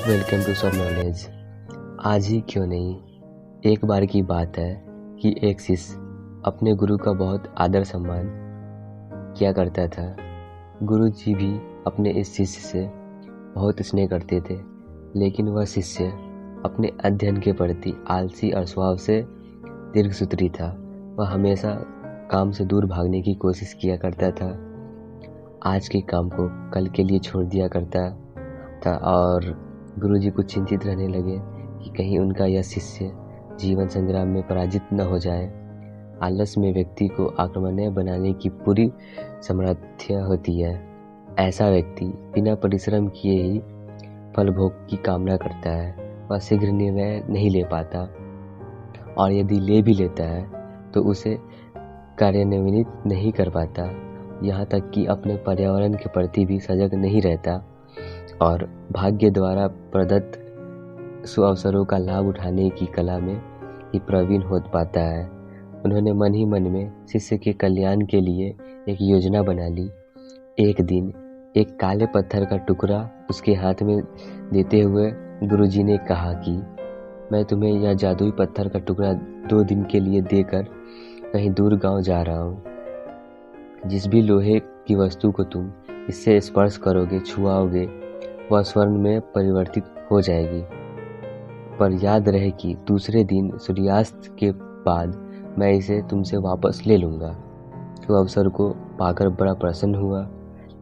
Welcome to सब knowledge. आज ही क्यों नहीं, एक बार की बात है कि एक शिष्य अपने गुरु का बहुत आदर सम्मान किया करता था। गुरु जी भी अपने इस शिष्य से बहुत स्नेह करते थे, लेकिन वह शिष्य अपने अध्ययन के प्रति आलसी और स्वभाव से दीर्घसूत्री था। वह हमेशा काम से दूर भागने की कोशिश किया करता था। आज के काम को कल के लिए छोड़ दिया करता था और गुरुजी कुछ चिंतित रहने लगे कि कहीं उनका यह शिष्य जीवन संग्राम में पराजित न हो जाए। आलस में व्यक्ति को आक्रमणीय बनाने की पूरी सामर्थ्य होती है। ऐसा व्यक्ति बिना परिश्रम किए ही फल भोग की कामना करता है। वह शीघ्र निर्णय नहीं ले पाता और यदि ले भी लेता है तो उसे कार्यान्वित नहीं कर पाता। यहाँ तक कि अपने पर्यावरण के प्रति भी सजग नहीं रहता और भाग्य द्वारा प्रदत्त सुअवसरों का लाभ उठाने की कला में ही प्रवीण हो पाता है। उन्होंने मन ही मन में शिष्य के कल्याण के लिए एक योजना बना ली। एक दिन एक काले पत्थर का टुकड़ा उसके हाथ में देते हुए गुरुजी ने कहा कि मैं तुम्हें यह जादुई पत्थर का टुकड़ा 2 दिन के लिए देकर कहीं दूर गांव जा रहा हूँ। जिस भी लोहे की वस्तु को तुम इससे स्पर्श करोगे, छुआओगे, वह स्वर्ण में परिवर्तित हो जाएगी। पर याद रहे कि दूसरे दिन सूर्यास्त के बाद मैं इसे तुमसे वापस ले लूँगा। तो अवसर को पाकर बड़ा प्रसन्न हुआ,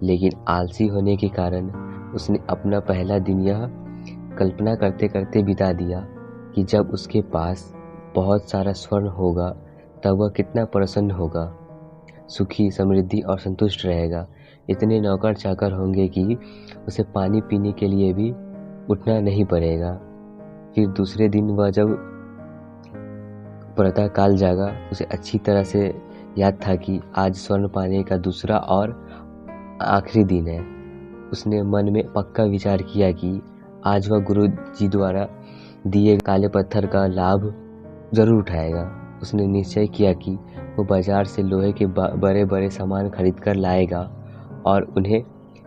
लेकिन आलसी होने के कारण उसने अपना पहला दिन यह कल्पना करते करते बिता दिया कि जब उसके पास बहुत सारा स्वर्ण होगा तब वह कितना प्रसन्न होगा, सुखी, समृद्धि और संतुष्ट रहेगा। इतने नौकर चाकर होंगे कि उसे पानी पीने के लिए भी उठना नहीं पड़ेगा। फिर दूसरे दिन वह जब प्रातः काल जागा, उसे अच्छी तरह से याद था कि आज स्वर्ण पाने का दूसरा और आखिरी दिन है। उसने मन में पक्का विचार किया कि आज वह गुरु जी द्वारा दिए काले पत्थर का लाभ जरूर उठाएगा। उसने निश्चय किया कि वो बाजार से लोहे के बड़े बड़े सामान खरीद कर लाएगा और उन्हें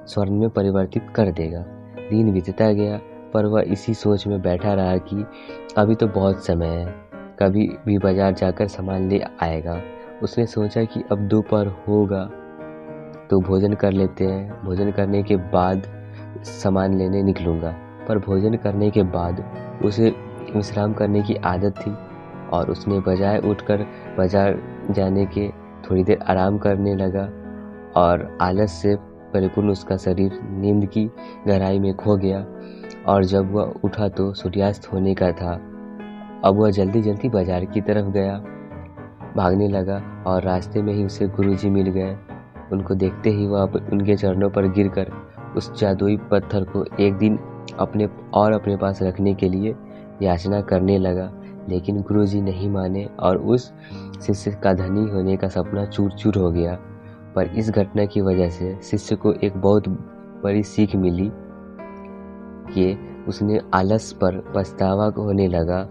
स्वर्ण में परिवर्तित कर देगा। दिन बीतता गया, पर वह इसी सोच में बैठा रहा कि अभी तो बहुत समय है, कभी भी बाजार जाकर सामान ले आएगा। उसने सोचा कि अब दोपहर होगा तो भोजन कर लेते हैं, भोजन करने के बाद सामान लेने निकलूँगा। पर भोजन करने के बाद उसे विश्राम करने की आदत थी और उसने बजाय उठकर बाजार जाने के थोड़ी देर आराम करने लगा और आलस से परिपूर्ण उसका शरीर नींद की गहराई में खो गया। और जब वह उठा तो सूर्यास्त होने का था। अब वह जल्दी जल्दी बाजार की तरफ गया, भागने लगा और रास्ते में ही उसे गुरुजी मिल गए। उनको देखते ही वह उनके चरणों पर गिरकर उस जादुई पत्थर को एक दिन अपने पास रखने के लिए याचना करने लगा, लेकिन गुरुजी नहीं माने और उस शिष्य का धनी होने का सपना चूर चूर हो गया। पर इस घटना की वजह से शिष्य को एक बहुत बड़ी सीख मिली कि उसने आलस पर पछतावा होने लगा।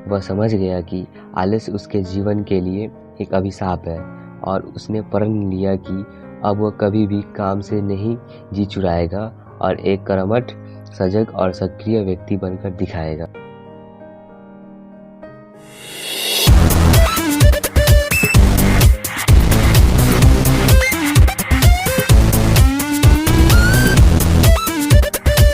वह समझ गया कि आलस उसके जीवन के लिए एक अभिशाप है और उसने प्रण लिया कि अब वह कभी भी काम से नहीं जी चुराएगा और एक कर्मठ, सजग और सक्रिय व्यक्ति बनकर दिखाएगा।